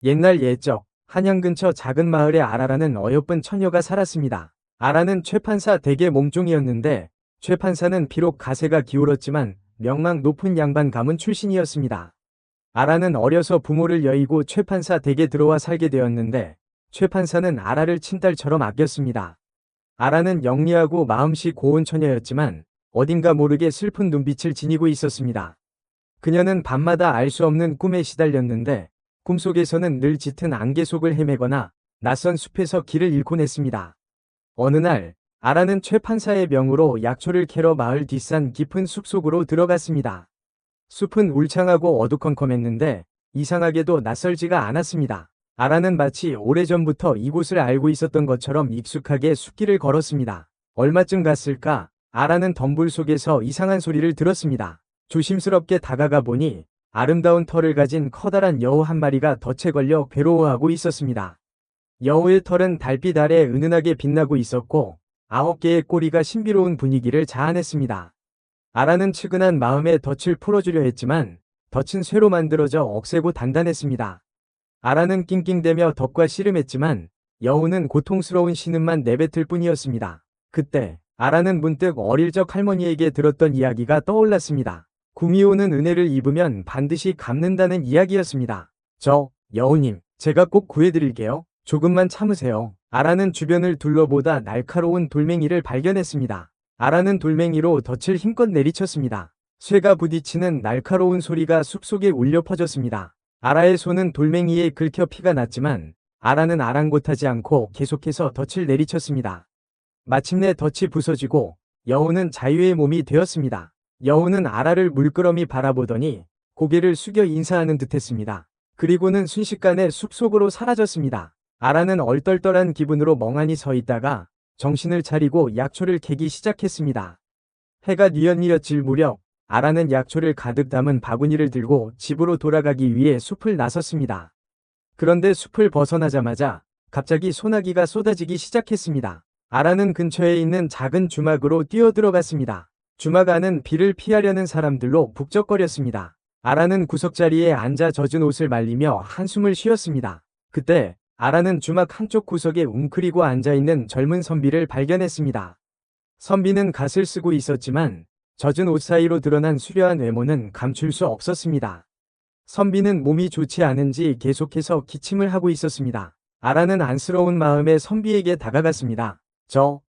옛날 옛적 한양 근처 작은 마을에 아라라는 어여쁜 처녀가 살았습니다. 아라는 최판사 댁의 몸종이었는데 최판사는 비록 가세가 기울었지만 명망 높은 양반 가문 출신이었습니다. 아라는 어려서 부모를 여의고 최판사 댁에 들어와 살게 되었는데 최판사는 아라를 친딸처럼 아꼈습니다. 아라는 영리하고 마음씨 고운 처녀였지만 어딘가 모르게 슬픈 눈빛을 지니고 있었습니다. 그녀는 밤마다 알 수 없는 꿈에 시달렸는데 꿈속에서는 늘 짙은 안개 속을 헤매거나 낯선 숲에서 길을 잃곤 했습니다. 어느 날 아라는 최판사의 명으로 약초를 캐러 마을 뒷산 깊은 숲속으로 들어갔습니다. 숲은 울창하고 어두컴컴했는데 이상하게도 낯설지가 않았습니다. 아라는 마치 오래전부터 이곳을 알고 있었던 것처럼 익숙하게 숲길을 걸었습니다. 얼마쯤 갔을까? 아라는 덤불 속에서 이상한 소리를 들었습니다. 조심스럽게 다가가 보니 아름다운 털을 가진 커다란 여우 한 마리가 덫에 걸려 괴로워하고 있었습니다. 여우의 털은 달빛 아래 은은하게 빛나고 있었고 9개의 꼬리가 신비로운 분위기를 자아냈습니다. 아라는 측은한 마음에 덫을 풀어주려 했지만 덫은 쇠로 만들어져 억세고 단단했습니다. 아라는 낑낑대며 덫과 씨름했지만 여우는 고통스러운 신음만 내뱉을 뿐이었습니다. 그때 아라는 문득 어릴 적 할머니에게 들었던 이야기가 떠올랐습니다. kum이 오는 은혜를 입으면 반드시 갚는다는 이야기였습니다. 여우님, 제가 꼭 구해드릴게요. 조금만 참으세요. 아라는 주변을 둘러보다 날카로운 돌멩이를 발견했습니다. 아라는 돌멩이로 덫을 힘껏 내리쳤습니다. 쇠가 부딪히는 날카로운 소리가 숲속에 울려 퍼졌습니다. 아라의 손은 돌멩이에 긁혀 피가 났지만 아라는 아랑곳하지 않고 계속해서 덫을 내리쳤습니다. 마침내 덫이 부서지고 여우는 자유의 몸이 되었습니다. 여우는 아라를 물끄러미 바라보더니 고개를 숙여 인사하는 듯했습니다. 그리고는 순식간에 숲속으로 사라졌습니다. 아라는 얼떨떨한 기분으로 멍하니 서 있다가 정신을 차리고 약초를 캐기 시작했습니다. 해가 뉘엿뉘엿 질 무렵 아라는 약초를 가득 담은 바구니를 들고 집으로 돌아가기 위해 숲을 나섰습니다. 그런데 숲을 벗어나자마자 갑자기 소나기가 쏟아지기 시작했습니다. 아라는 근처에 있는 작은 주막으로 뛰어들어갔습니다. 주막 안은 비를 피하려는 사람들로 북적거렸습니다. 아라는 구석자리에 앉아 젖은 옷을 말리며 한숨을 쉬었습니다. 그때 아라는 주막 한쪽 구석에 웅크리고 앉아있는 젊은 선비를 발견했습니다. 선비는 갓을 쓰고 있었지만 젖은 옷 사이로 드러난 수려한 외모는 감출 수 없었습니다. 선비는 몸이 좋지 않은지 계속해서 기침을 하고 있었습니다. 아라는 안쓰러운 마음에 선비에게 다가갔습니다.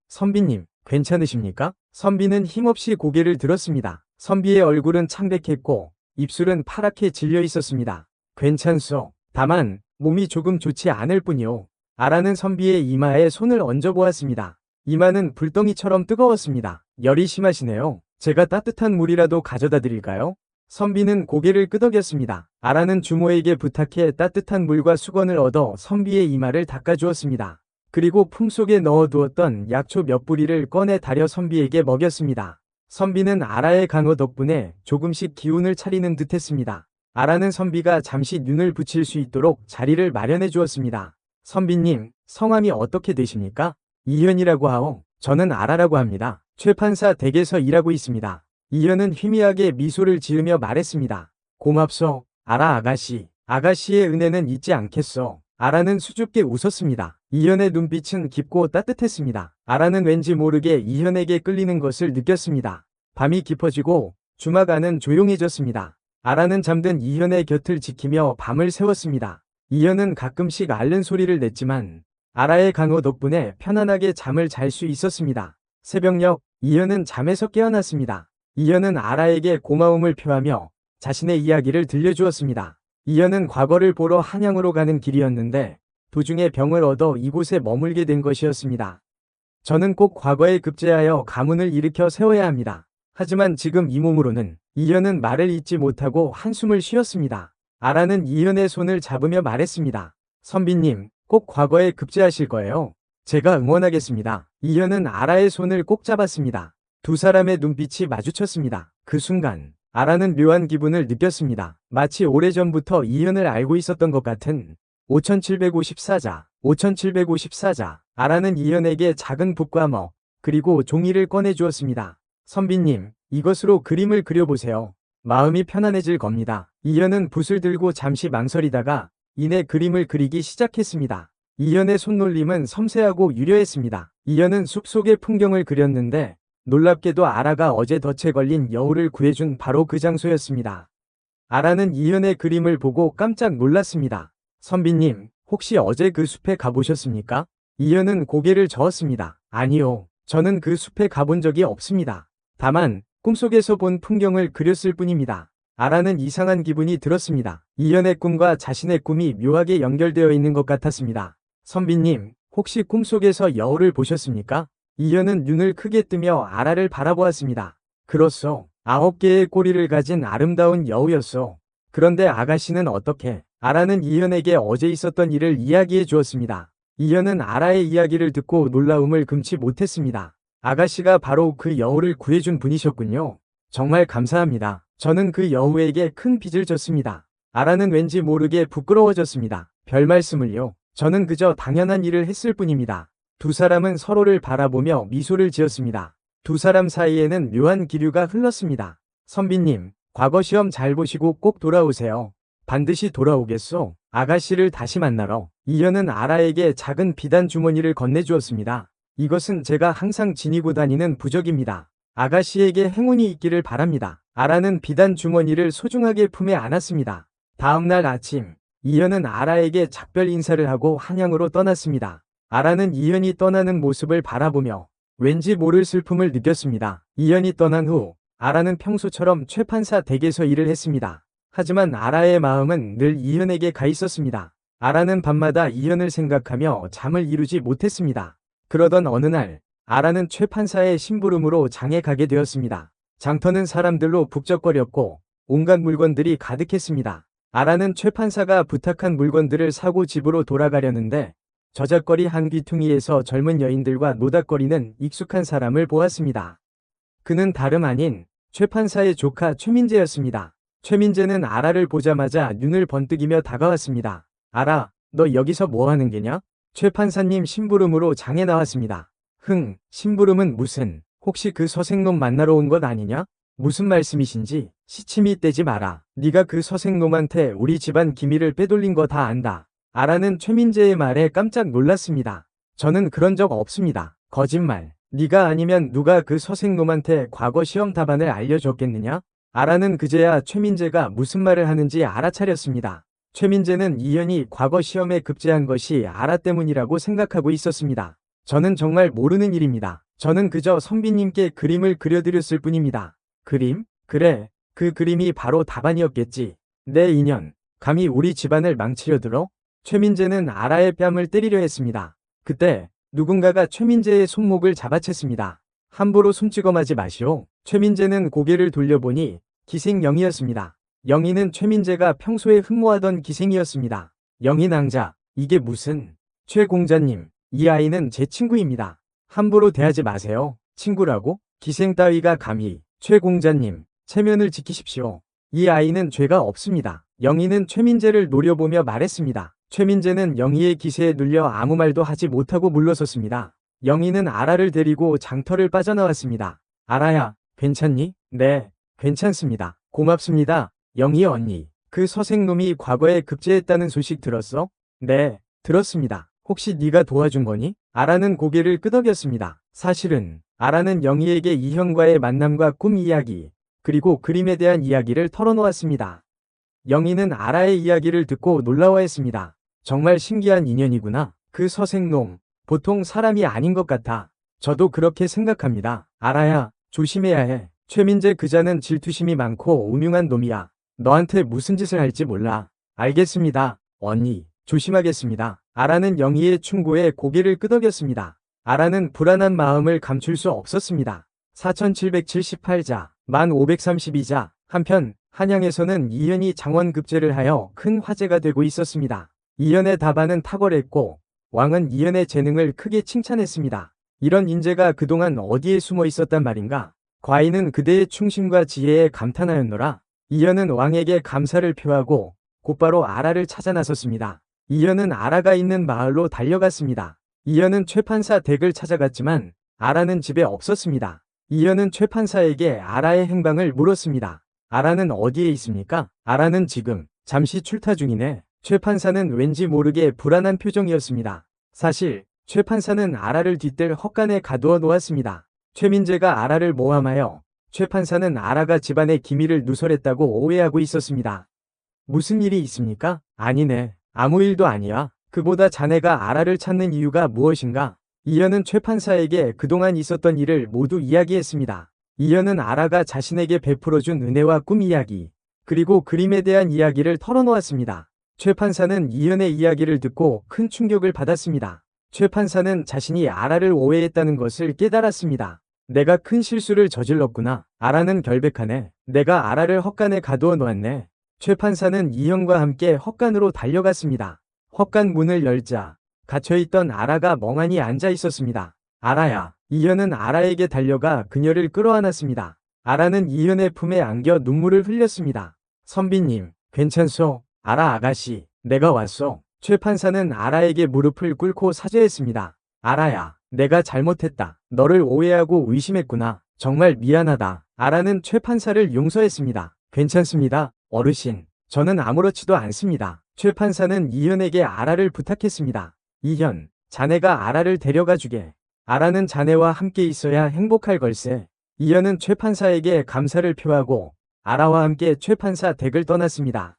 선비님, 괜찮으십니까? 선비는 힘없이 고개를 들었습니다. 선비의 얼굴은 창백했고 입술은 파랗게 질려 있었습니다. 괜찮소. 다만 몸이 조금 좋지 않을 뿐이요. 아라는 선비의 이마에 손을 얹어보았습니다. 이마는 불덩이처럼 뜨거웠습니다. 열이 심하시네요. 제가 따뜻한 물이라도 가져다 드릴까요? 선비는 고개를 끄덕였습니다. 아라는 주모에게 부탁해 따뜻한 물과 수건을 얻어 선비의 이마를 닦아주었습니다. 그리고 품속에 넣어두었던 약초 몇 뿌리를 꺼내 다려 선비에게 먹였습니다. 선비는 아라의 강호 덕분에 조금씩 기운을 차리는 듯했습니다. 아라는 선비가 잠시 눈을 붙일 수 있도록 자리를 마련해 주었습니다. 선비님, 성함이 어떻게 되십니까? 이현이라고 하오. 저는 아라라고 합니다. 최판사 댁에서 일하고 있습니다. 이현은 희미하게 미소를 지으며 말했습니다. 고맙소, 아라 아가씨. 아가씨의 은혜는 잊지 않겠소. 아라는 수줍게 웃었습니다. 이현의 눈빛은 깊고 따뜻했습니다. 아라는 왠지 모르게 이현에게 끌리는 것을 느꼈습니다. 밤이 깊어지고 주막 안은 조용해졌습니다. 아라는 잠든 이현의 곁을 지키며 밤을 새웠습니다. 이현은 가끔씩 앓는 소리를 냈지만 아라의 강호 덕분에 편안하게 잠을 잘 수 있었습니다. 새벽녘 이현은 잠에서 깨어났습니다. 이현은 아라에게 고마움을 표하며 자신의 이야기를 들려주었습니다. 이현은 과거를 보러 한양으로 가는 길이었는데 도중에 병을 얻어 이곳에 머물게 된 것이었습니다. 저는 꼭 과거에 급제하여 가문을 일으켜 세워야 합니다. 하지만 지금 이 몸으로는 이현은 말을 잇지 못하고 한숨을 쉬었습니다. 아라는 이현의 손을 잡으며 말했습니다. 선비님, 꼭 과거에 급제하실 거예요. 제가 응원하겠습니다. 이현은 아라의 손을 꼭 잡았습니다. 두 사람의 눈빛이 마주쳤습니다. 그 순간 아라는 묘한 기분을 느꼈습니다. 마치 오래전부터 이현을 알고 있었던 것 같은 5754자. 아라는 이현에게 작은 붓과 뭐 그리고 종이를 꺼내주었습니다. 선비님, 이것으로 그림을 그려보세요. 마음이 편안해질 겁니다. 이현은 붓을 들고 잠시 망설이다가 이내 그림을 그리기 시작했습니다. 이현의 손놀림은 섬세하고 유려했습니다. 이현은 숲속의 풍경을 그렸는데 놀랍게도 아라가 어제 덫에 걸린 여우를 구해준 바로 그 장소였습니다. 아라는 이현의 그림을 보고 깜짝 놀랐습니다. 선비님, 혹시 어제 그 숲에 가보셨습니까? 이현은 고개를 저었습니다. 아니요, 저는 그 숲에 가본 적이 없습니다. 다만 꿈속에서 본 풍경을 그렸을 뿐입니다. 아라는 이상한 기분이 들었습니다. 이현의 꿈과 자신의 꿈이 묘하게 연결되어 있는 것 같았습니다. 선비님, 혹시 꿈속에서 여우를 보셨습니까? 이현은 눈을 크게 뜨며 아라를 바라보았습니다. 그렇소. 9개의 꼬리를 가진 아름다운 여우였소. 그런데 아가씨는 어떻게? 아라는 이현에게 어제 있었던 일을 이야기해 주었습니다. 이현은 아라의 이야기를 듣고 놀라움을 금치 못했습니다. 아가씨가 바로 그 여우를 구해준 분이셨군요. 정말 감사합니다. 저는 그 여우에게 큰 빚을 졌습니다. 아라는 왠지 모르게 부끄러워졌습니다. 별 말씀을요. 저는 그저 당연한 일을 했을 뿐입니다. 두 사람은 서로를 바라보며 미소를 지었습니다. 두 사람 사이에는 묘한 기류가 흘렀습니다. 선비님, 과거 시험 잘 보시고 꼭 돌아오세요. 반드시 돌아오겠소. 아가씨를 다시 만나러. 이현은 아라에게 작은 비단 주머니를 건네주었습니다. 이것은 제가 항상 지니고 다니는 부적입니다. 아가씨에게 행운이 있기를 바랍니다. 아라는 비단 주머니를 소중하게 품에 안았습니다. 다음날 아침, 이현은 아라에게 작별 인사를 하고 한양으로 떠났습니다. 아라는 이현이 떠나는 모습을 바라보며 왠지 모를 슬픔을 느꼈습니다. 이현이 떠난 후 아라는 평소처럼 최판사 댁에서 일을 했습니다. 하지만 아라의 마음은 늘 이현에게 가 있었습니다. 아라는 밤마다 이현을 생각하며 잠을 이루지 못했습니다. 그러던 어느 날 아라는 최판사의 심부름으로 장에 가게 되었습니다. 장터는 사람들로 북적거렸고 온갖 물건들이 가득했습니다. 아라는 최판사가 부탁한 물건들을 사고 집으로 돌아가려는데 저작거리 한 귀퉁이에서 젊은 여인들과 노닥거리는 익숙한 사람을 보았습니다. 그는 다름 아닌 최판사의 조카 최민재였습니다. 최민재는 아라를 보자마자 눈을 번뜩이며 다가왔습니다. 아라, 너 여기서 뭐 하는 게냐? 최판사님 심부름으로 장에 나왔습니다. 심부름은 무슨, 혹시 그 서생놈 만나러 온 것 아니냐? 무슨 말씀이신지 시침이 떼지 마라. 네가 그 서생놈한테 우리 집안 기밀을 빼돌린 거 다 안다. 아라는 최민재의 말에 깜짝 놀랐습니다. 저는 그런 적 없습니다. 거짓말. 네가 아니면 누가 그 서생놈한테 과거 시험 답안을 알려줬겠느냐? 아라는 그제야 최민재가 무슨 말을 하는지 알아차렸습니다. 최민재는 이현이 과거 시험에 급제한 것이 아라 때문이라고 생각하고 있었습니다. 저는 정말 모르는 일입니다. 저는 그저 선비님께 그림을 그려드렸을 뿐입니다. 그림? 그래, 그 그림이 바로 답안이었겠지. 내 인연, 감히 우리 집안을 망치려 들어? 최민재는 아라의 뺨을 때리려 했습니다. 그때 누군가가 최민재의 손목을 잡아챘습니다. 함부로 숨찌검하지 마시오. 최민재는 고개를 돌려보니 기생 영희였습니다. 영희는 최민재가 평소에 흠모하던 기생이었습니다. 영희 낭자, 이게 무슨... 최 공자님, 이 아이는 제 친구입니다. 함부로 대하지 마세요. 친구라고? 기생 따위가 감히... 최 공자님, 체면을 지키십시오. 이 아이는 죄가 없습니다. 영희는 최민재를 노려보며 말했습니다. 최민재는 영희의 기세에 눌려 아무 말도 하지 못하고 물러섰습니다. 영희는 아라를 데리고 장터를 빠져나왔습니다. 아라야, 괜찮니? 네, 괜찮습니다. 고맙습니다. 영희 언니, 그 서생놈이 과거에 급제했다는 소식 들었어? 네, 들었습니다. 혹시 네가 도와준 거니? 아라는 고개를 끄덕였습니다. 사실은 아라는 영희에게 이현과의 만남과 꿈 이야기, 그리고 그림에 대한 이야기를 털어놓았습니다. 영희는 아라의 이야기를 듣고 놀라워했습니다. 정말 신기한 인연이구나. 그 서생놈, 보통 사람이 아닌 것 같아. 저도 그렇게 생각합니다. 아라야, 조심해야 해. 최민재 그자는 질투심이 많고 음흉한 놈이야. 너한테 무슨 짓을 할지 몰라. 알겠습니다. 언니, 조심하겠습니다. 아라는 영희의 충고에 고개를 끄덕였습니다. 아라는 불안한 마음을 감출 수 없었습니다. 4778자, 1532자. 한편 한양에서는 이현이 장원급제를 하여 큰 화제가 되고 있었습니다. 이현의 답안은 탁월했고 왕은 이현의 재능을 크게 칭찬했습니다. 이런 인재가 그동안 어디에 숨어 있었단 말인가? 과인은 그대의 충심과 지혜에 감탄하였노라. 이현은 왕에게 감사를 표하고 곧바로 아라를 찾아 나섰습니다. 이현은 아라가 있는 마을로 달려갔습니다. 이현은 최판사 댁을 찾아갔지만 아라는 집에 없었습니다. 이현은 최판사에게 아라의 행방을 물었습니다. 아라는 어디에 있습니까? 아라는 지금 잠시 출타 중이네. 최 판사는 왠지 모르게 불안한 표정이었습니다. 사실 최 판사는 아라를 뒷뜰 헛간에 가두어 놓았습니다. 최민재가 아라를 모함하여 최 판사는 아라가 집안의 기밀을 누설했다고 오해하고 있었습니다. 무슨 일이 있습니까? 아니네. 아무 일도 아니야. 그보다 자네가 아라를 찾는 이유가 무엇인가? 이현은 최 판사에게 그동안 있었던 일을 모두 이야기했습니다. 이현은 아라가 자신에게 베풀어준 은혜와 꿈 이야기, 그리고 그림에 대한 이야기를 털어놓았습니다. 최 판사는 이현의 이야기를 듣고 큰 충격을 받았습니다. 최 판사는 자신이 아라를 오해했다는 것을 깨달았습니다. 내가 큰 실수를 저질렀구나. 아라는 결백하네. 내가 아라를 헛간에 가두어 놓았네. 최 판사는 이현과 함께 헛간으로 달려갔습니다. 헛간 문을 열자 갇혀있던 아라가 멍하니 앉아 있었습니다. 아라야. 이현은 아라에게 달려가 그녀를 끌어안았습니다. 아라는 이현의 품에 안겨 눈물을 흘렸습니다. 선비님, 괜찮소? 아라 아가씨, 내가 왔소. 최 판사는 아라에게 무릎을 꿇고 사죄했습니다. 아라야, 내가 잘못했다. 너를 오해하고 의심했구나. 정말 미안하다. 아라는 최 판사를 용서했습니다. 괜찮습니다, 어르신. 저는 아무렇지도 않습니다. 최 판사는 이현에게 아라를 부탁했습니다. 이현, 자네가 아라를 데려가 주게. 아라는 자네와 함께 있어야 행복할 걸세. 이현은 최 판사에게 감사를 표하고 아라와 함께 최 판사 댁을 떠났습니다.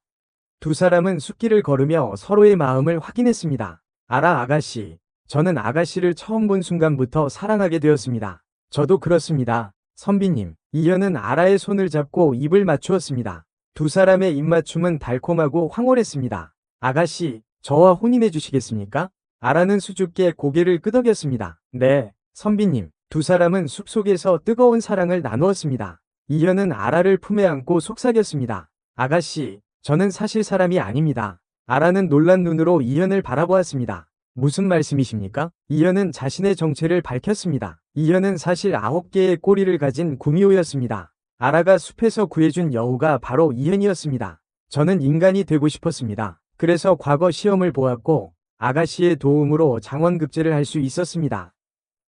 두 사람은 숲길을 걸으며 서로의 마음을 확인했습니다. 아라 아가씨, 저는 아가씨를 처음 본 순간부터 사랑하게 되었습니다. 저도 그렇습니다. 선비님. 이현은 아라의 손을 잡고 입을 맞추었습니다. 두 사람의 입맞춤은 달콤하고 황홀했습니다. 아가씨, 저와 혼인해 주시겠습니까? 아라는 수줍게 고개를 끄덕였습니다. 네, 선비님. 두 사람은 숲속에서 뜨거운 사랑을 나누었습니다. 이현은 아라를 품에 안고 속삭였습니다. 아가씨, 저는 사실 사람이 아닙니다. 아라는 놀란 눈으로 이현을 바라보았습니다. 무슨 말씀이십니까? 이현은 자신의 정체를 밝혔습니다. 이현은 사실 9개의 꼬리를 가진 구미호였습니다. 아라가 숲에서 구해준 여우가 바로 이현이었습니다. 저는 인간이 되고 싶었습니다. 그래서 과거 시험을 보았고 아가씨의 도움으로 장원급제를 할 수 있었습니다.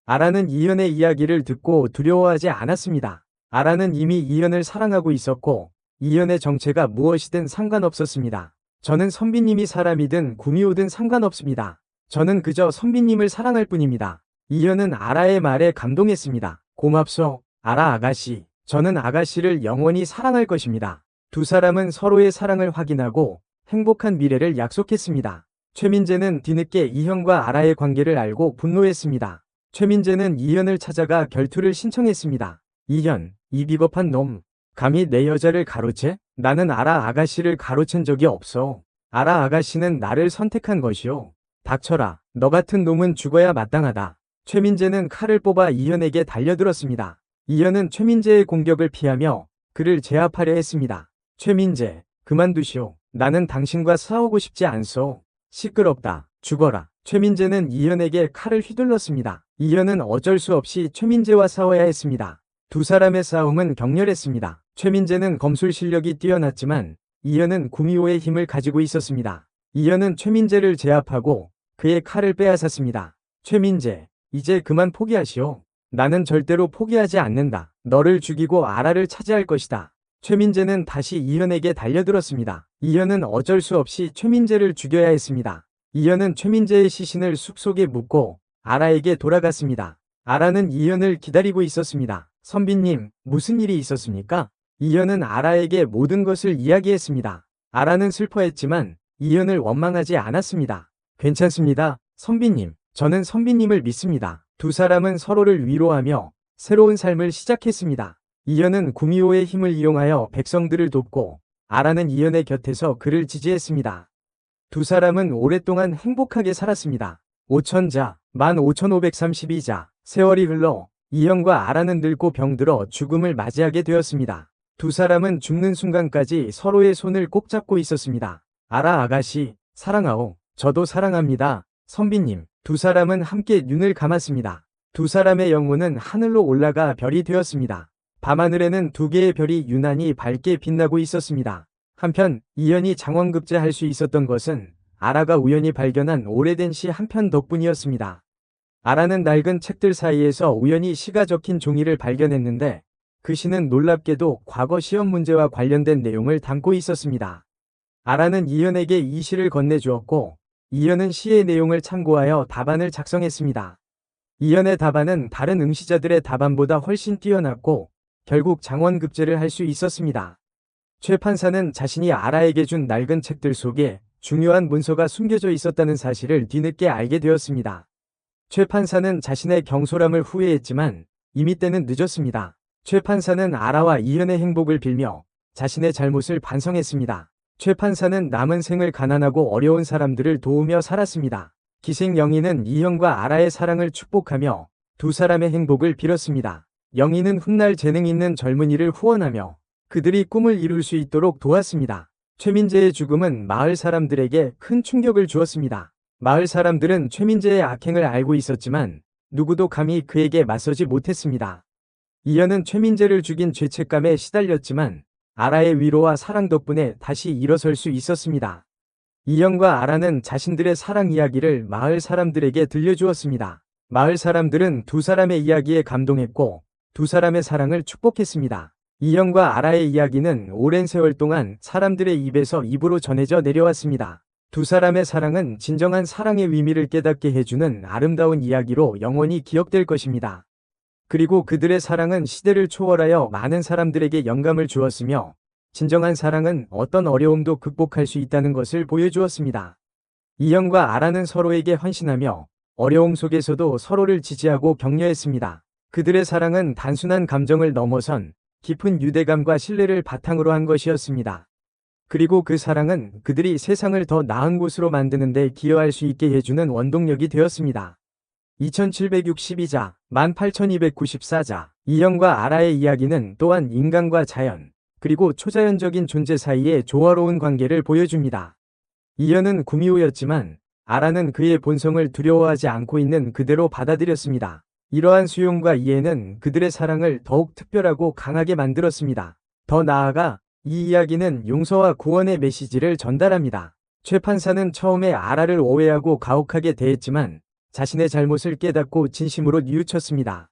아라는 이현의 이야기를 듣고 두려워하지 않았습니다. 아라는 이미 이현을 사랑하고 있었고 이현의 정체가 무엇이든 상관없었습니다. 저는 선비님이 사람이든 구미호든 상관없습니다. 저는 그저 선비님을 사랑할 뿐입니다. 이현은 아라의 말에 감동했습니다. 고맙소, 아라 아가씨. 저는 아가씨를 영원히 사랑할 것입니다. 두 사람은 서로의 사랑을 확인하고 행복한 미래를 약속했습니다. 최민재는 뒤늦게 이현과 아라의 관계를 알고 분노했습니다. 최민재는 이현을 찾아가 결투를 신청했습니다. 이현, 이 비겁한 놈. 감히 내 여자를 가로채? 나는 아라 아가씨를 가로챈 적이 없어. 아라 아가씨는 나를 선택한 것이오. 닥쳐라. 너 같은 놈은 죽어야 마땅하다. 최민재는 칼을 뽑아 이현에게 달려들었습니다. 이현은 최민재의 공격을 피하며 그를 제압하려 했습니다. 최민재, 그만두시오. 나는 당신과 싸우고 싶지 않소. 시끄럽다. 죽어라. 최민재는 이현에게 칼을 휘둘렀습니다. 이현은 어쩔 수 없이 최민재와 싸워야 했습니다. 두 사람의 싸움은 격렬했습니다. 최민재는 검술 실력이 뛰어났지만 이현은 구미호의 힘을 가지고 있었습니다. 이현은 최민재를 제압하고 그의 칼을 빼앗았습니다. 최민재, 이제 그만 포기하시오. 나는 절대로 포기하지 않는다. 너를 죽이고 아라를 차지할 것이다. 최민재는 다시 이현에게 달려들었습니다. 이현은 어쩔 수 없이 최민재를 죽여야 했습니다. 이현은 최민재의 시신을 숲속에 묻고 아라에게 돌아갔습니다. 아라는 이현을 기다리고 있었습니다. 선비님, 무슨 일이 있었습니까? 이현은 아라에게 모든 것을 이야기했습니다. 아라는 슬퍼했지만 이현을 원망하지 않았습니다. 괜찮습니다, 선비님. 저는 선비님을 믿습니다. 두 사람은 서로를 위로하며 새로운 삶을 시작했습니다. 이현은 구미호의 힘을 이용하여 백성들을 돕고 아라는 이현의 곁에서 그를 지지했습니다. 두 사람은 오랫동안 행복하게 살았습니다. 5000자, 1532자, 세월이 흘러 이현과 아라는 늙고 병들어 죽음을 맞이하게 되었습니다. 두 사람은 죽는 순간까지 서로의 손을 꼭 잡고 있었습니다. 아라 아가씨, 사랑하오. 저도 사랑합니다, 선비님. 두 사람은 함께 눈을 감았습니다. 두 사람의 영혼은 하늘로 올라가 별이 되었습니다. 밤하늘에는 두 개의 별이 유난히 밝게 빛나고 있었습니다. 한편 이현이 장원급제할 수 있었던 것은 아라가 우연히 발견한 오래된 시 한 편 덕분이었습니다. 아라는 낡은 책들 사이에서 우연히 시가 적힌 종이를 발견했는데 그 시는 놀랍게도 과거 시험 문제와 관련된 내용을 담고 있었습니다. 아라는 이현에게 이 시를 건네주었고 이현은 시의 내용을 참고하여 답안을 작성했습니다. 이현의 답안은 다른 응시자들의 답안보다 훨씬 뛰어났고 결국 장원급제를 할 수 있었습니다. 최 판사는 자신이 아라에게 준 낡은 책들 속에 중요한 문서가 숨겨져 있었다는 사실을 뒤늦게 알게 되었습니다. 최 판사는 자신의 경솔함을 후회했지만 이미 때는 늦었습니다. 최 판사는 아라와 이현의 행복을 빌며 자신의 잘못을 반성했습니다. 최 판사는 남은 생을 가난하고 어려운 사람들을 도우며 살았습니다. 기생 영희는 이현과 아라의 사랑을 축복하며 두 사람의 행복을 빌었습니다. 영희는 훗날 재능 있는 젊은이를 후원하며 그들이 꿈을 이룰 수 있도록 도왔습니다. 최민재의 죽음은 마을 사람들에게 큰 충격을 주었습니다. 마을 사람들은 최민재의 악행을 알고 있었지만 누구도 감히 그에게 맞서지 못했습니다. 이현은 최민재를 죽인 죄책감에 시달렸지만 아라의 위로와 사랑 덕분에 다시 일어설 수 있었습니다. 이현과 아라는 자신들의 사랑 이야기를 마을 사람들에게 들려주었습니다. 마을 사람들은 두 사람의 이야기에 감동했고 두 사람의 사랑을 축복했습니다. 이현과 아라의 이야기는 오랜 세월 동안 사람들의 입에서 입으로 전해져 내려왔습니다. 두 사람의 사랑은 진정한 사랑의 의미를 깨닫게 해주는 아름다운 이야기로 영원히 기억될 것입니다. 그리고 그들의 사랑은 시대를 초월하여 많은 사람들에게 영감을 주었으며 진정한 사랑은 어떤 어려움도 극복할 수 있다는 것을 보여주었습니다. 이현과 아라는 서로에게 헌신하며 어려움 속에서도 서로를 지지하고 격려했습니다. 그들의 사랑은 단순한 감정을 넘어선 깊은 유대감과 신뢰를 바탕으로 한 것이었습니다. 그리고 그 사랑은 그들이 세상을 더 나은 곳으로 만드는 데 기여할 수 있게 해주는 원동력이 되었습니다. 2762자, 18294자, 이현과 아라의 이야기는 또한 인간과 자연, 그리고 초자연적인 존재 사이의 조화로운 관계를 보여줍니다. 이현은 구미호였지만 아라는 그의 본성을 두려워하지 않고 있는 그대로 받아들였습니다. 이러한 수용과 이해는 그들의 사랑을 더욱 특별하고 강하게 만들었습니다. 더 나아가 이 이야기는 용서와 구원의 메시지를 전달합니다. 최 판사는 처음에 아라를 오해하고 가혹하게 대했지만 자신의 잘못을 깨닫고 진심으로 뉘우쳤습니다.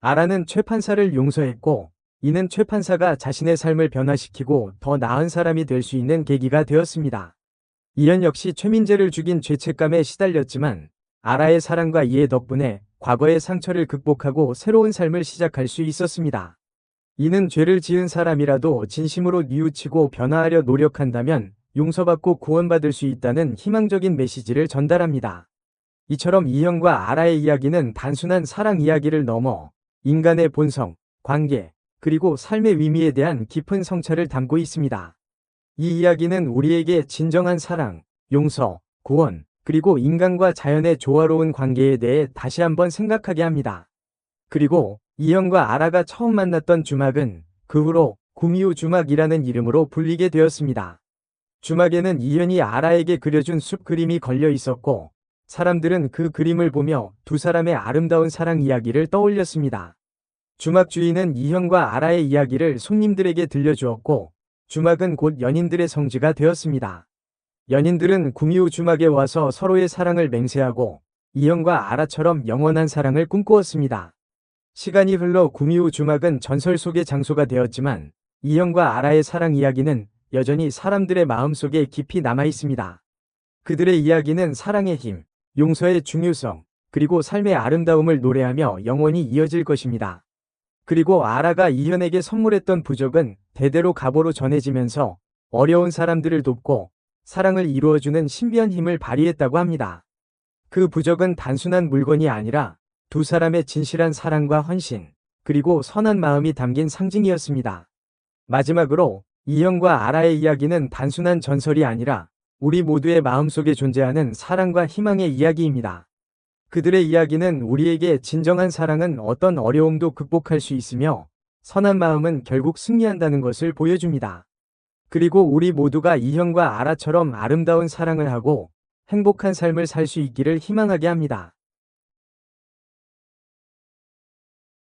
아라는 최 판사를 용서했고 이는 최 판사가 자신의 삶을 변화시키고 더 나은 사람이 될 수 있는 계기가 되었습니다. 이현 역시 최민재를 죽인 죄책감에 시달렸지만 아라의 사랑과 이해 덕분에 과거의 상처를 극복하고 새로운 삶을 시작할 수 있었습니다. 이는 죄를 지은 사람이라도 진심으로 뉘우치고 변화하려 노력한다면 용서받고 구원받을 수 있다는 희망적인 메시지를 전달합니다. 이처럼 이현과 아라의 이야기는 단순한 사랑 이야기를 넘어 인간의 본성, 관계, 그리고 삶의 의미에 대한 깊은 성찰을 담고 있습니다. 이 이야기는 우리에게 진정한 사랑, 용서, 구원, 그리고 인간과 자연의 조화로운 관계에 대해 다시 한번 생각하게 합니다. 그리고 이현과 아라가 처음 만났던 주막은 그 후로 구미호 주막이라는 이름으로 불리게 되었습니다. 주막에는 이현이 아라에게 그려준 숲 그림이 걸려 있었고 사람들은 그 그림을 보며 두 사람의 아름다운 사랑 이야기를 떠올렸습니다. 주막 주인은 이현과 아라의 이야기를 손님들에게 들려주었고 주막은 곧 연인들의 성지가 되었습니다. 연인들은 구미호 주막에 와서 서로의 사랑을 맹세하고 이현과 아라처럼 영원한 사랑을 꿈꾸었습니다. 시간이 흘러 구미호 주막은 전설 속의 장소가 되었지만 이현과 아라의 사랑 이야기는 여전히 사람들의 마음속에 깊이 남아 있습니다. 그들의 이야기는 사랑의 힘, 용서의 중요성, 그리고 삶의 아름다움을 노래하며 영원히 이어질 것입니다. 그리고 아라가 이현에게 선물했던 부적은 대대로 가보로 전해지면서 어려운 사람들을 돕고 사랑을 이루어주는 신비한 힘을 발휘했다고 합니다. 그 부적은 단순한 물건이 아니라 두 사람의 진실한 사랑과 헌신, 그리고 선한 마음이 담긴 상징이었습니다. 마지막으로 이현과 아라의 이야기는 단순한 전설이 아니라 우리 모두의 마음속에 존재하는 사랑과 희망의 이야기입니다. 그들의 이야기는 우리에게 진정한 사랑은 어떤 어려움도 극복할 수 있으며 선한 마음은 결국 승리한다는 것을 보여줍니다. 그리고 우리 모두가 이현과 아라처럼 아름다운 사랑을 하고 행복한 삶을 살 수 있기를 희망하게 합니다.